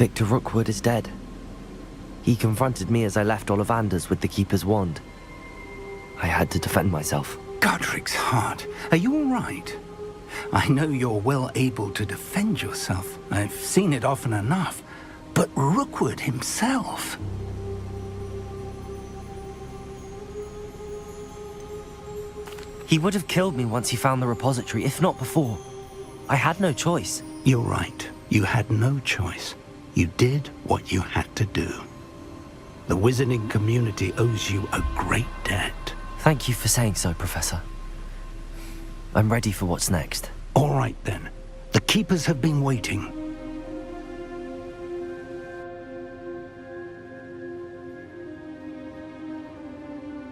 Victor Rookwood is dead. He confronted me as I left Ollivander's with the Keeper's wand. I had to defend myself. Godric's heart, are you all right? I know you're well able to defend yourself. I've seen it often enough. But Rookwood himself... He would have killed me once he found the repository, if not before. I had no choice. You're right. You had no choice. You did what you had to do. The wizarding community owes you a great debt. Thank you for saying so, Professor. I'm ready for what's next. All right, then. The Keepers have been waiting.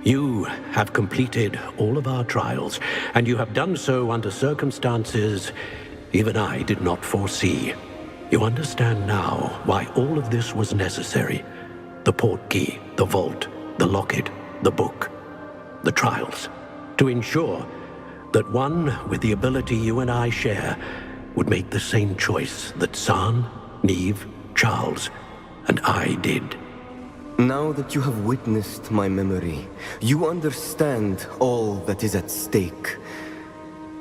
You have completed all of our trials, and you have done so under circumstances even I did not foresee. You understand now why all of this was necessary. The portkey, the vault, the locket, the book, the trials. To ensure that one with the ability you and I share would make the same choice that San, Neve, Charles, and I did. Now that you have witnessed my memory, you understand all that is at stake.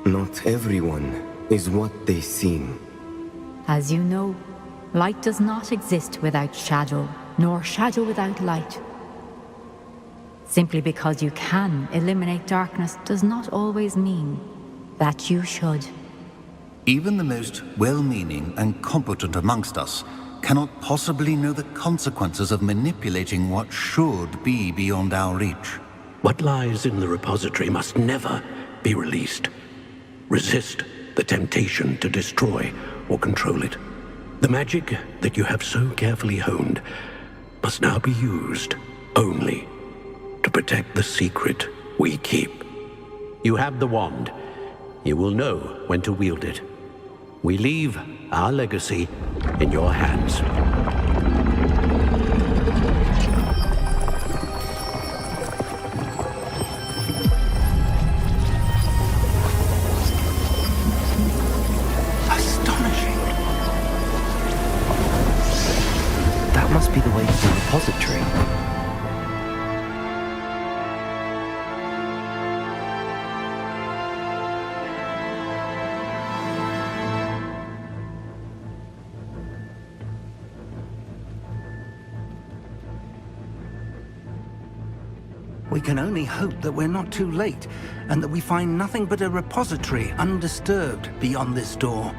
Not everyone is what they seem. As you know, light does not exist without shadow, nor shadow without light. Simply because you can eliminate darkness does not always mean that you should. Even the most well-meaning and competent amongst us cannot possibly know the consequences of manipulating what should be beyond our reach. What lies in the repository must never be released. Resist the temptation to destroy or control it. The magic that you have so carefully honed must now be used only to protect the secret we keep. You have the wand. You will know when to wield it. We leave our legacy in your hands. Astonishing. That must be the way to the repository. We can only hope that we're not too late, and that we find nothing but a repository undisturbed beyond this door.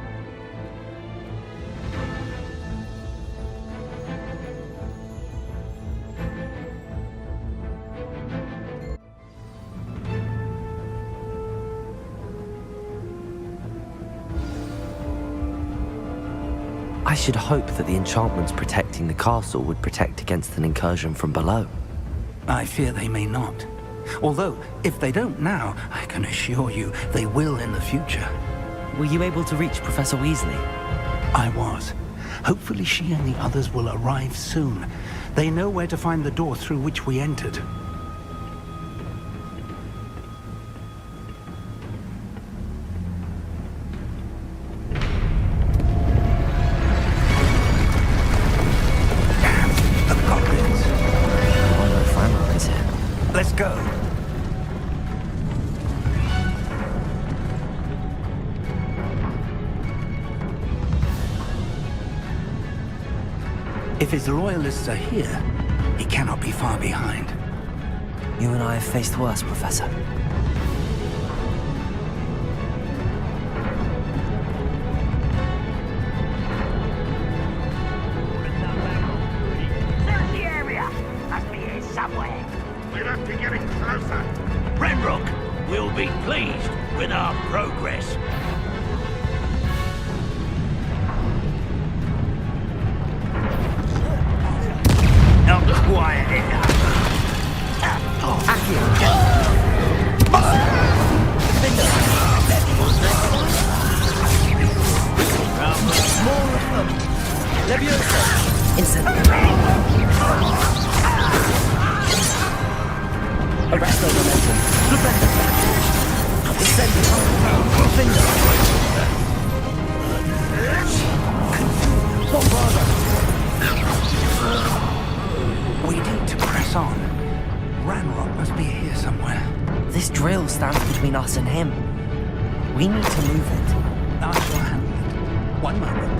I should hope that the enchantments protecting the castle would protect against an incursion from below. I fear they may not. Although, if they don't now, I can assure you they will in the future. Were you able to reach Professor Weasley? I was. Hopefully she and the others will arrive soon. They know where to find the door through which we entered. The Goblins. I know Ranrok is here. Let's go. If his loyalists are here, he cannot be far behind. You and I have faced worse, Professor. Search the area! Must be here somewhere. We'll have to get it closer. Ranrok will be pleased with our progress. Not quiet enough. Arresto momentum. Bombarda. We need to move it. I shall handle it. One moment.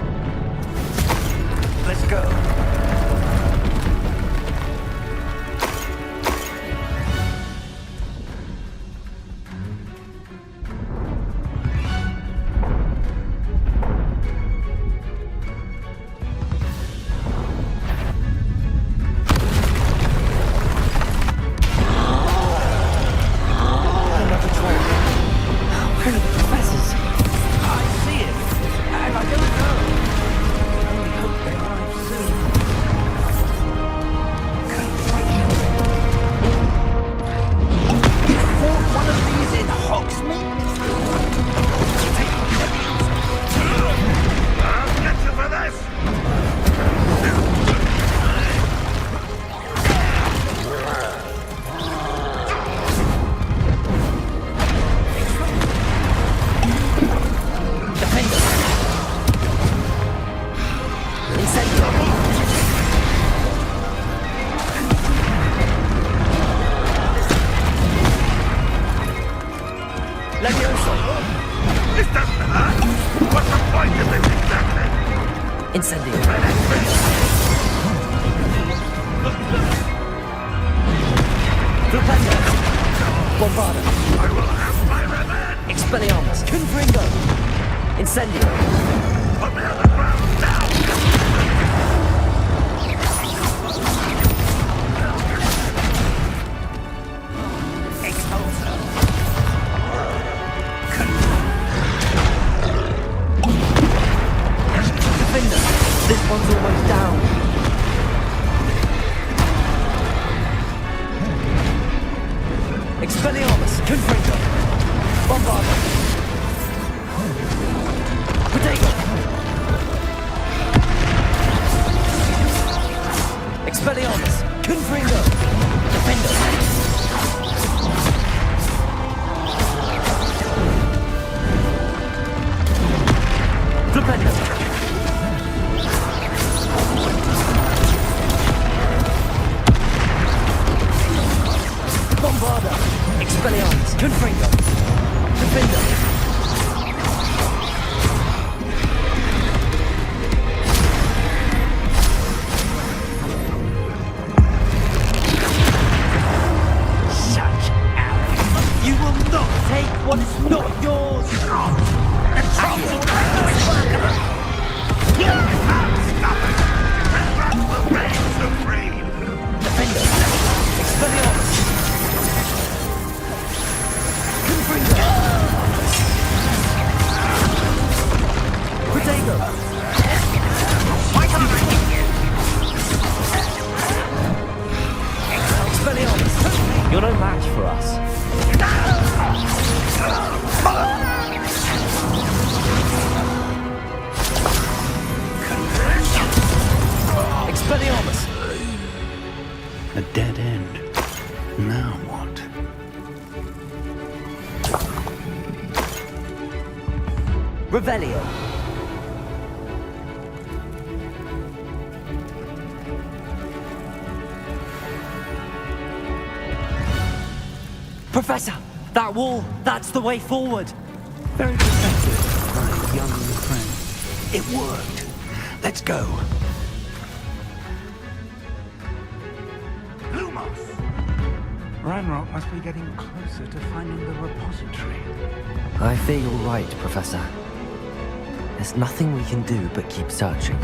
Let's go. You're no match for us. Expelliarmus! A dead end. Now what? Revelio. Professor, that wall, that's the way forward. Very pathetic, my young friend. It worked. Let's go. Lumos! Ranrok must be getting closer to finding the repository. I fear you're right, Professor. There's nothing we can do but keep searching.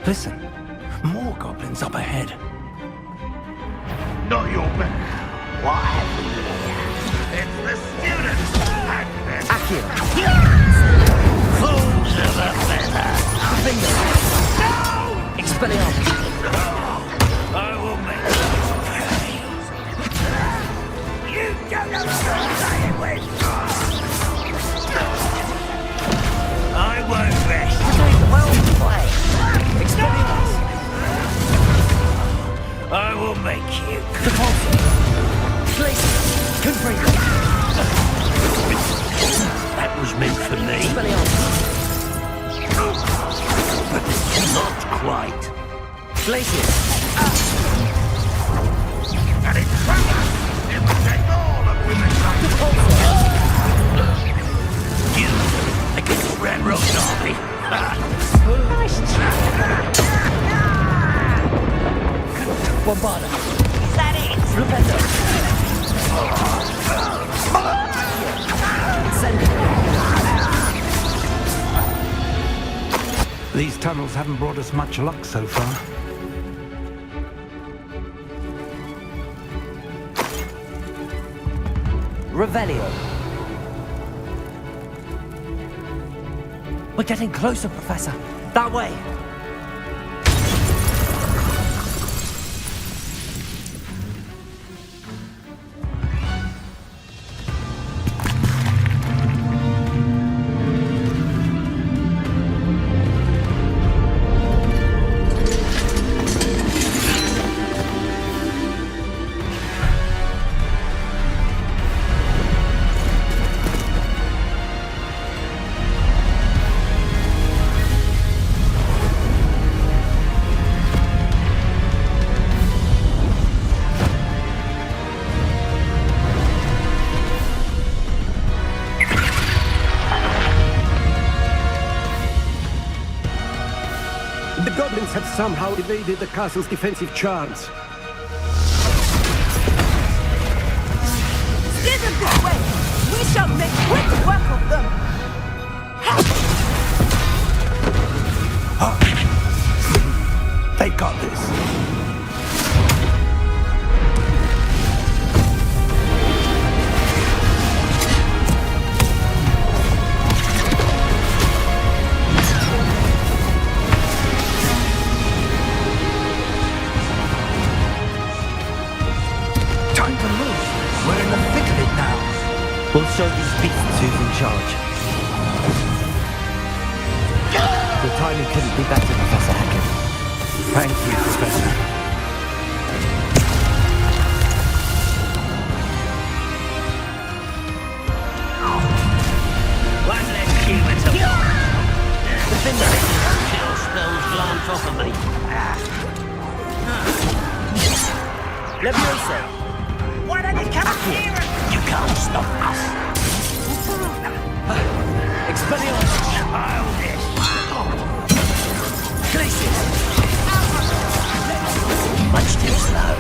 Listen, more goblins up ahead. Not your man. What have we here? It's the students! Accio! Fools of a feather! Finger! No! Expelliarmus! I will make You don't know what I'm saying with! Glacius! And it's further! It will take all of women's You against Ranrok's army! Bombarda! Is that it? Flipendo! These tunnels haven't brought us much luck so far. Revelio. We're getting closer, Professor. That way. The Goblins have somehow evaded the castle's defensive charms. Steer them this way! We shall make quick work of them! They got this. Time to move. We're in the thick of it now. We'll show these beasts who's in charge. The timing couldn't be better, Professor Hackett. Thank you, Professor. One less human to The finger chill spells glance off of me. Leviosa! Why don't you come here and... You can't stop us. Expelliarmus! Childish. Glacius! Much too slow.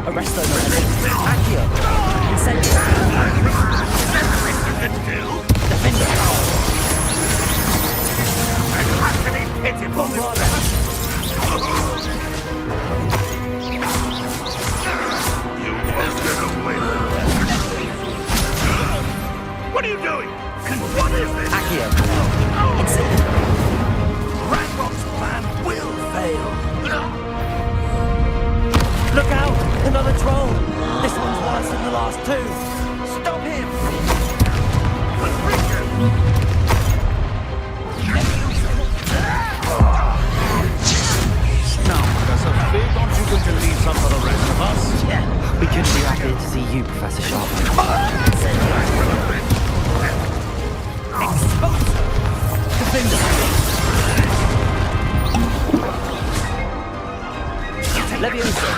Arresto Novelli! Accio! Incendio! Defender! Bombarda! What are you doing? What is this? Accio! Incendio! Ranrok's plan will fail. Look out! Another troll! This one's worse than the last two! Stop him! Now, Professor Fig, aren't you going to leave some for the rest of us? We couldn't be happier to see you, Professor Sharp. Defender! Leviosa!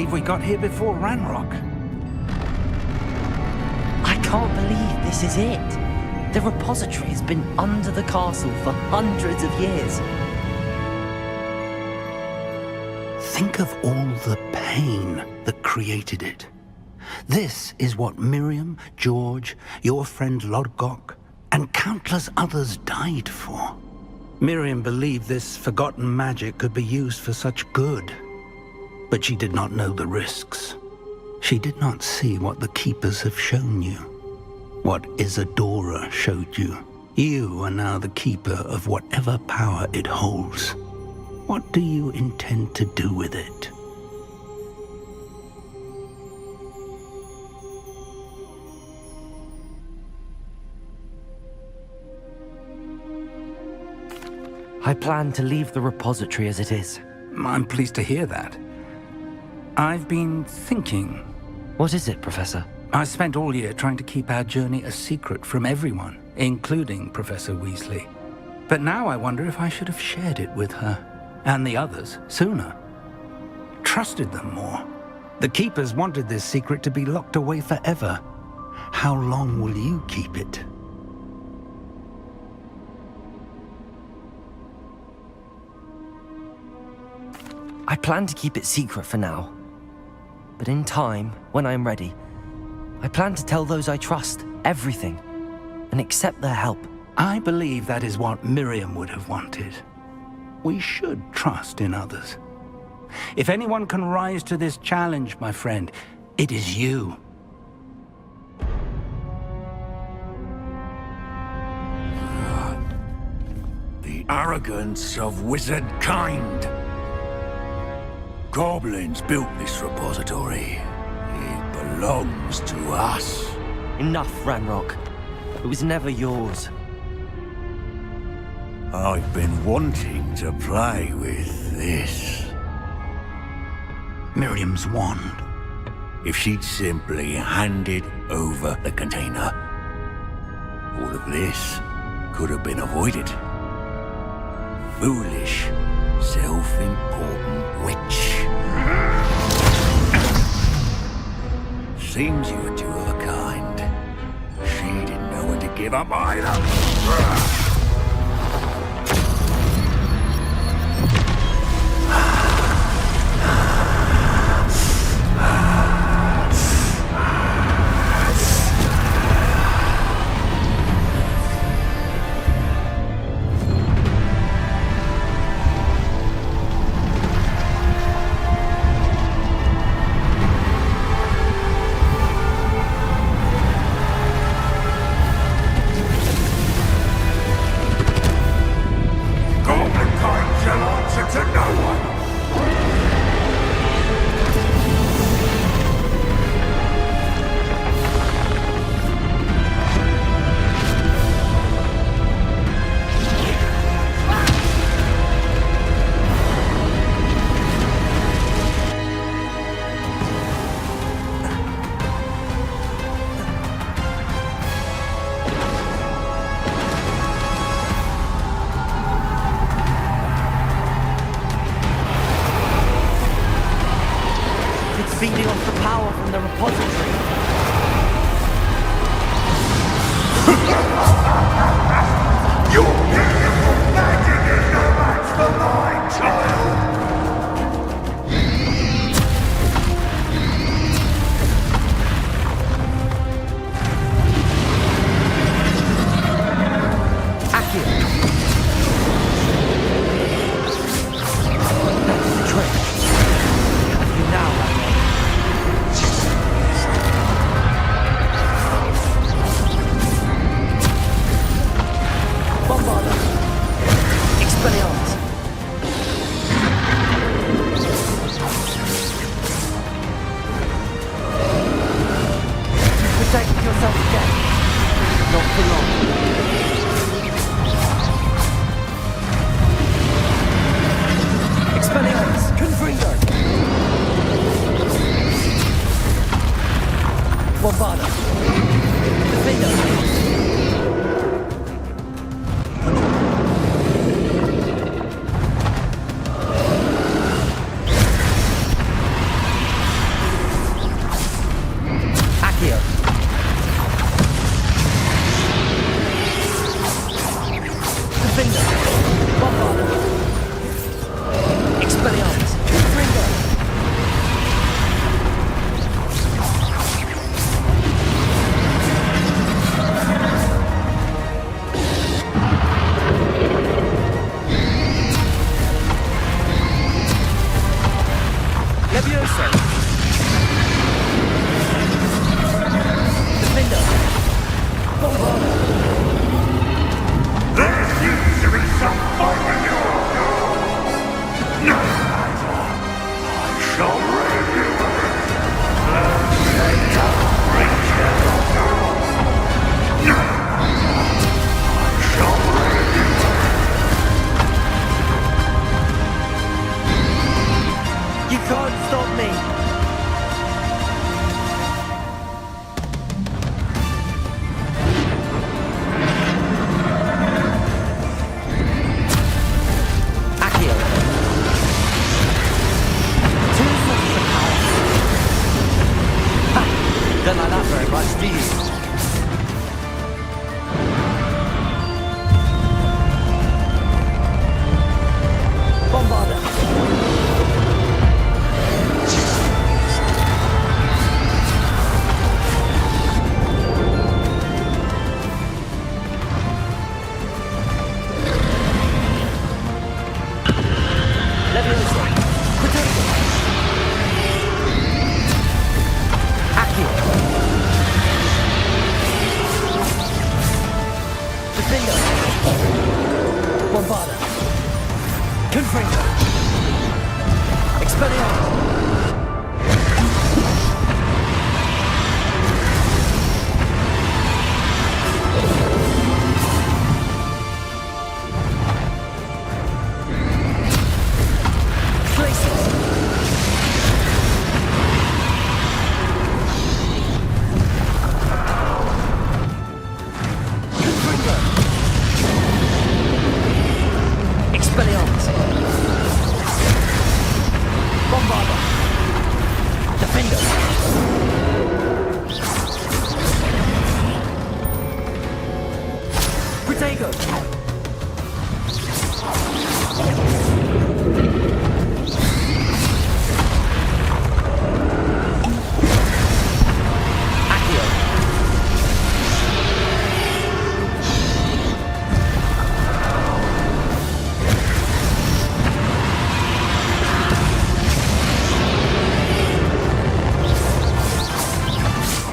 believe we got here before Ranrok. I can't believe this is it. The repository has been under the castle for hundreds of years. Think of all the pain that created it. This is what Miriam, George, your friend Lodgok, and countless others died for. Miriam believed this forgotten magic could be used for such good, but she did not know the risks. She did not see what the Keepers have shown you, what Isadora showed you. You are now the Keeper of whatever power it holds. What do you intend to do with it? I plan to leave the repository as it is. I'm pleased to hear that. I've been thinking. What is it, Professor? I spent all year trying to keep our journey a secret from everyone, including Professor Weasley. But now I wonder if I should have shared it with her, and the others, sooner. Trusted them more. The Keepers wanted this secret to be locked away forever. How long will you keep it? I plan to keep it secret for now. But in time, when I'm ready, I plan to tell those I trust everything and accept their help. I believe that is what Miriam would have wanted. We should trust in others. If anyone can rise to this challenge, my friend, it is you. The arrogance of wizard kind. Goblins built this repository. It belongs to us. Enough, Ranrok. It was never yours. I've been wanting to play with this. Miriam's wand. If she'd simply handed over the container, all of this could have been avoided. Foolish, self-important witch. Seems you were two of a kind. She didn't know when to give up either. Feeding off the power from the repository. Your beautiful magic is no match for mine, child! Accurate. The trick. Have you now, Ranrok? Protect yourself again. Not for long. Expelliarmus, Confringo. Bombarda. Defender. charge to you. Bombarder. Leviosa. Potato. Accio. Defender. Bombarder. Confringo. Expelliarmus. Places. Confringo. Expelliarmus. Bombarder. Defender. Protego. Accio.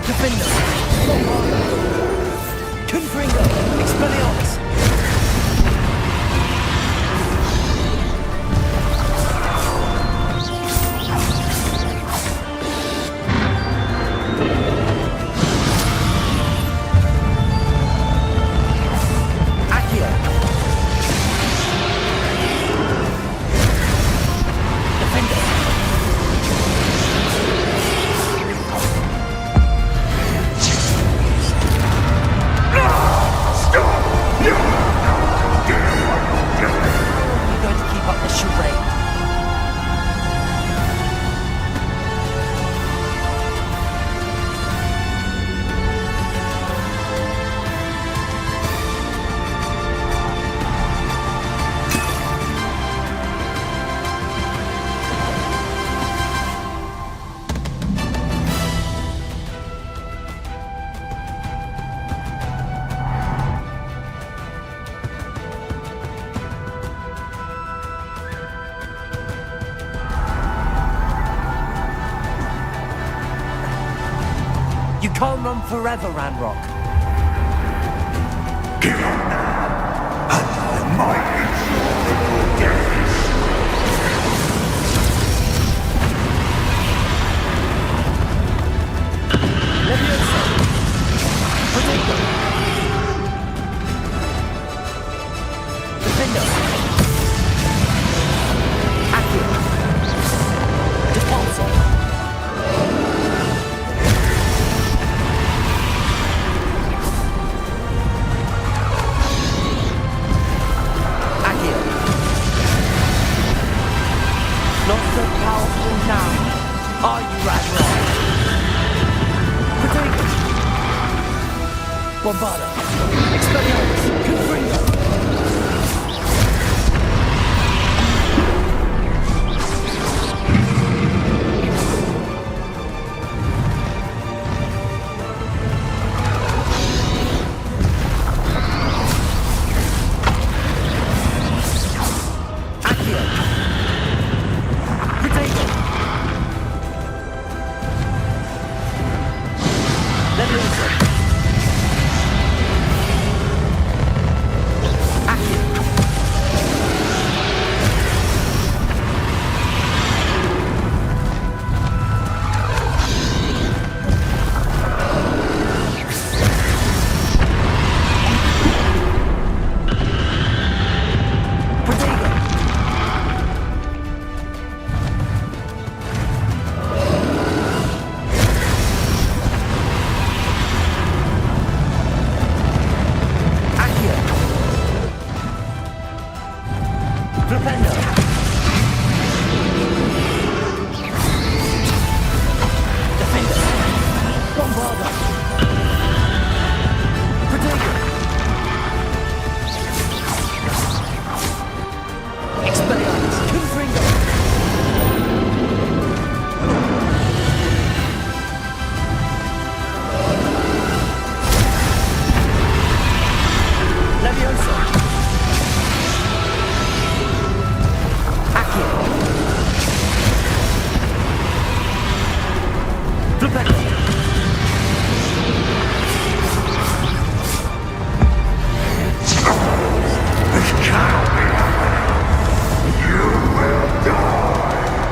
Defender. Confringo. Expelliarmus. Accio. Defender. You're going to keep up the charade. You can't run forever, Ranrok. Leviosa. Potato. Defender. Accio. Repulsor. Accio. Not so powerful now, are you, Ranrok? Potato. Bombarder. Expelliarmus. Confringo. Accio. Potato. Leviosa.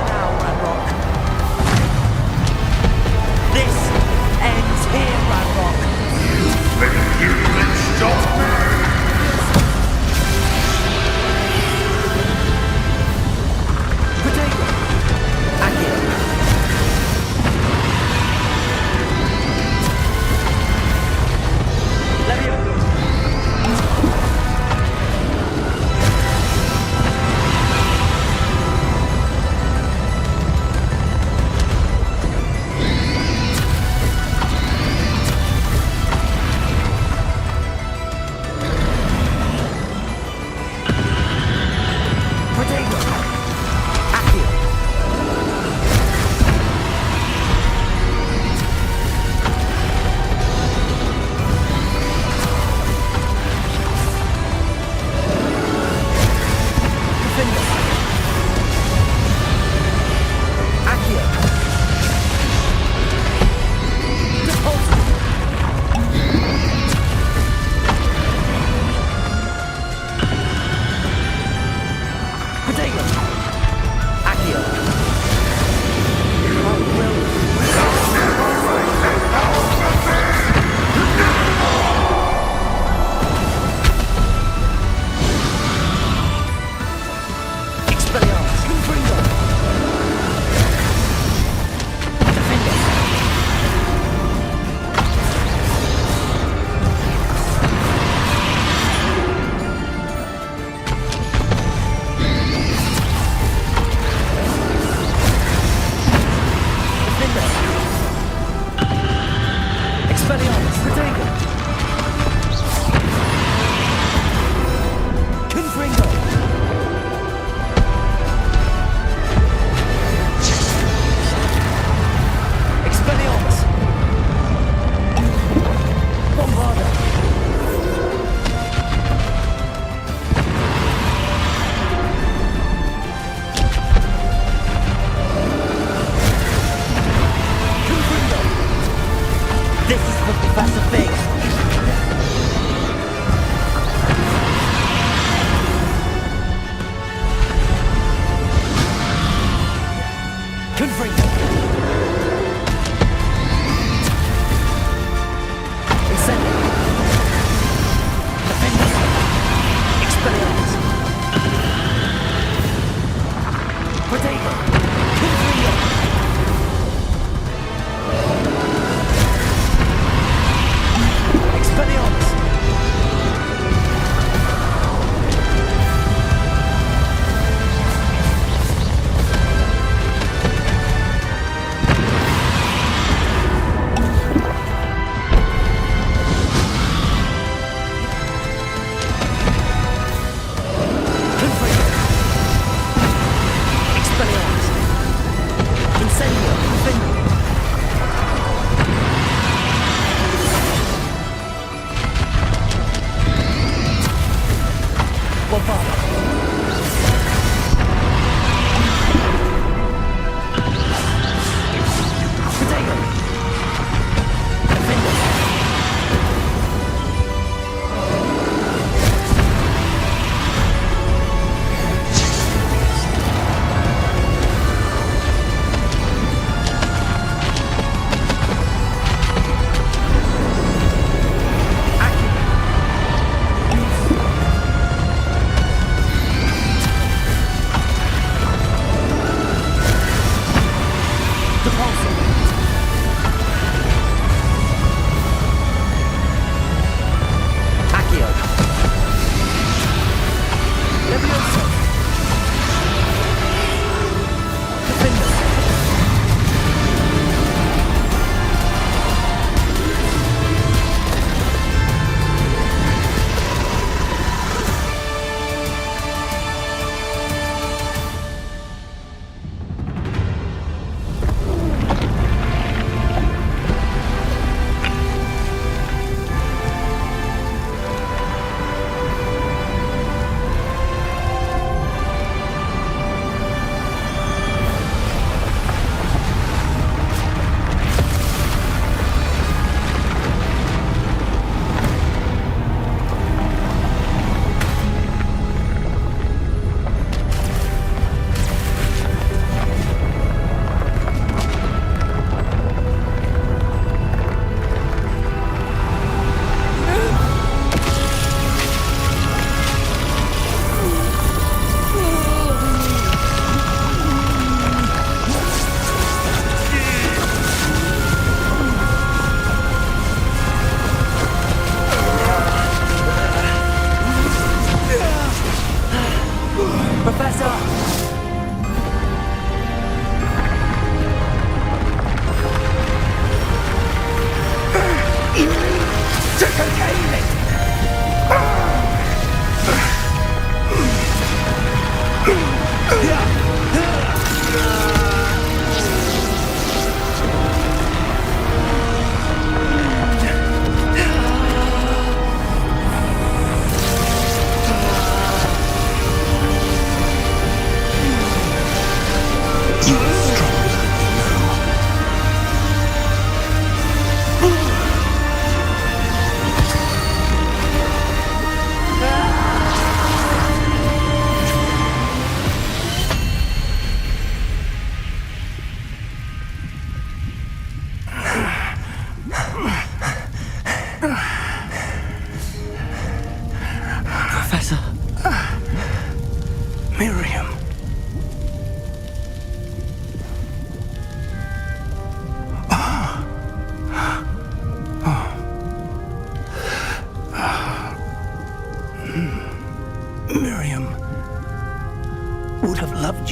Now, Ranrok. This ends here, Ranrok.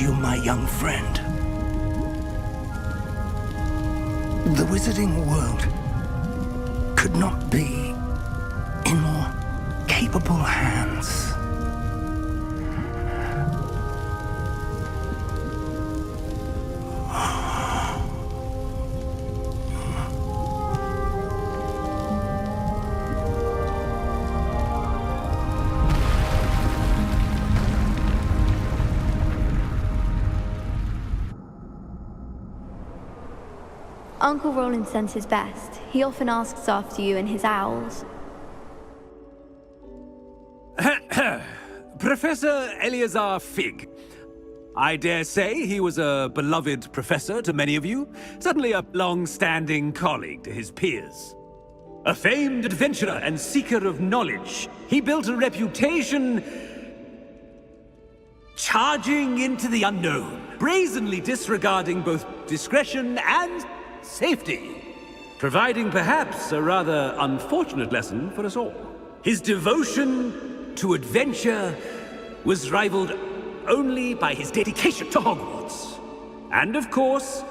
you, my young friend. The wizarding world could not be in more capable hands. Uncle Roland sends his best. He often asks after you and his owls. Professor Eleazar Fig. I dare say he was a beloved professor to many of you, certainly a long-standing colleague to his peers. A famed adventurer and seeker of knowledge, he built a reputation charging into the unknown, brazenly disregarding both discretion and safety, providing perhaps a rather unfortunate lesson for us all. His devotion to adventure was rivaled only by his dedication to Hogwarts. And of course,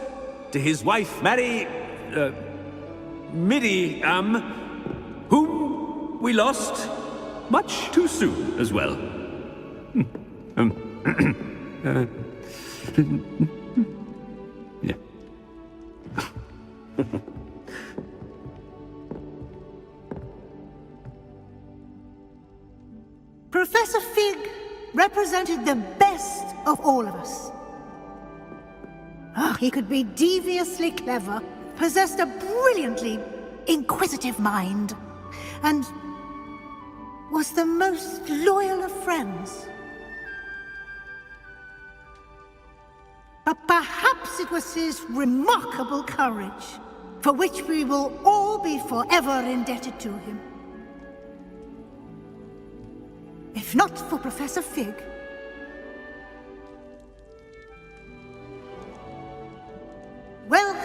to his wife, Midi, whom we lost much too soon as well. Yeah. Professor Fig represented the best of all of us. He could be deviously clever, possessed a brilliantly inquisitive mind, and was the most loyal of friends. But perhaps it was his remarkable courage, for which we will all be forever indebted to him. If not for Professor Fig, well,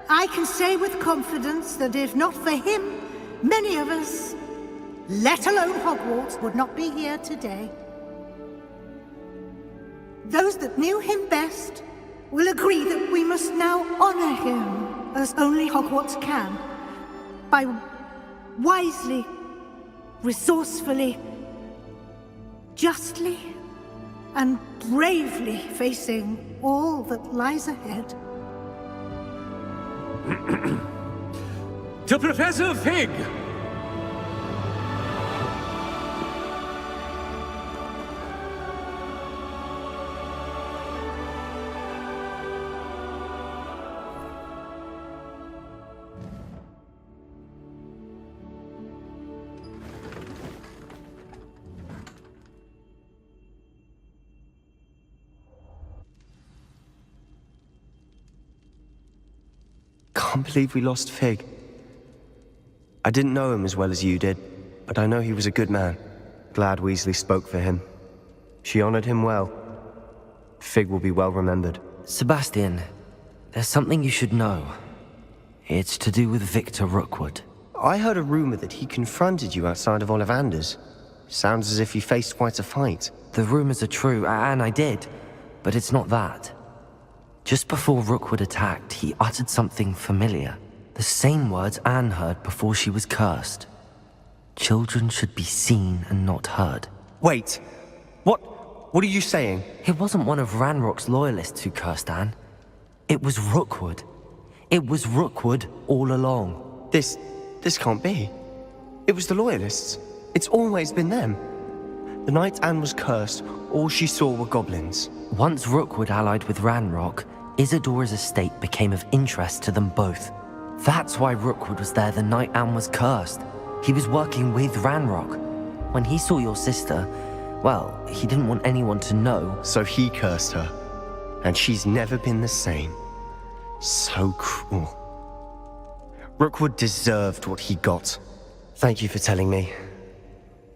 I can say with confidence that if not for him, many of us, let alone Hogwarts, would not be here today. Those that knew him best will agree that we must now honor him as only Hogwarts can, by wisely, resourcefully, justly, and bravely facing all that lies ahead. To Professor Fig! Can't believe we lost Fig. I didn't know him as well as you did, but I know he was a good man. Glad Weasley spoke for him. She honored him well. Fig will be well remembered. Sebastian, there's something you should know. It's to do with Victor Rookwood. I heard a rumor that he confronted you outside of Ollivander's. Sounds as if you faced quite a fight. The rumors are true, and I did, but it's not that. Just before Rookwood attacked, he uttered something familiar. The same words Anne heard before she was cursed. Children should be seen and not heard. Wait, what are you saying? It wasn't one of Ranrock's loyalists who cursed Anne. It was Rookwood. It was Rookwood all along. This can't be. It was the loyalists. It's always been them. The night Anne was cursed, all she saw were goblins. Once Rookwood allied with Ranrock, Isadora's estate became of interest to them both. That's why Rookwood was there the night Anne was cursed. He was working with Ranrock. When he saw your sister, well, he didn't want anyone to know. So he cursed her. And she's never been the same. So cruel. Rookwood deserved what he got. Thank you for telling me.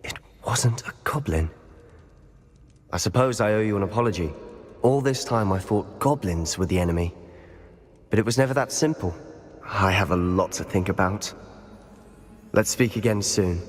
It wasn't a goblin. I suppose I owe you an apology. All this time I thought goblins were the enemy. But it was never that simple. I have a lot to think about. Let's speak again soon.